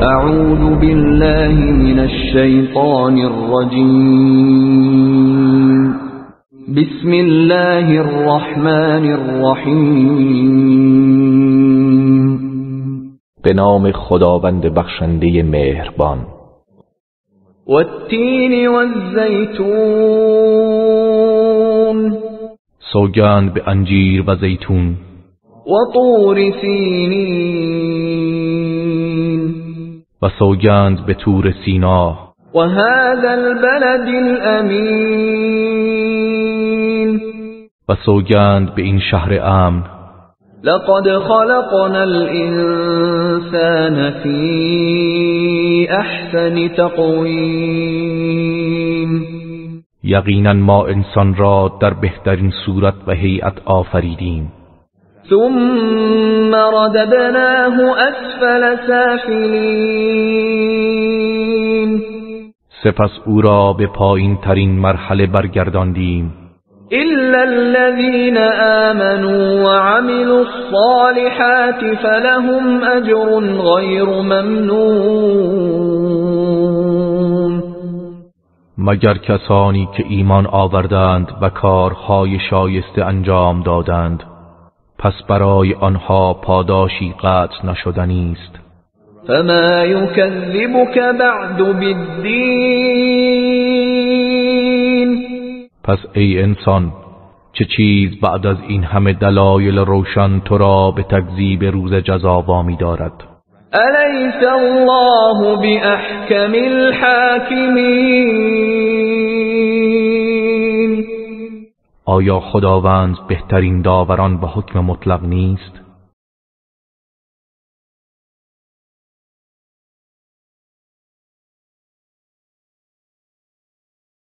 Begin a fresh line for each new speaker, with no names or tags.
اعوذ بالله من الشیطان الرجیم. بسم الله الرحمن الرحیم.
به نام خداوند بخشنده مهربان.
والتین والزیتون.
سوگند به انجیر و زیتون.
وطور سینین.
و سوگند به طور سینا.
و هذا البلد الامین.
و سوگند به این شهر امن.
لقد خلقنا الانسان فی احسن تقویم.
یقینا ما انسان را در بهترین صورت و هیئت آفریدیم.
ثم رددناه اسفل سافلین.
سپس او را به پایین ترین مرحله برگرداندیم.
إلا الذين آمنوا وعملوا الصالحات فلهم أجر غير ممنون.
مگر کسانی که ایمان آوردند و کارهای شایسته انجام دادند، پس برای آنها پاداشی قطع نشدنی است.
فما يكذبك بعد بالدين.
پس ای انسان، چه چیز بعد از این همه دلایل روشن تو را به تکذیب روز جزا وامی دارد؟
الیس الله باحکم الحاکمین.
آیا خداوند بهترین داوران به حکم مطلق نیست؟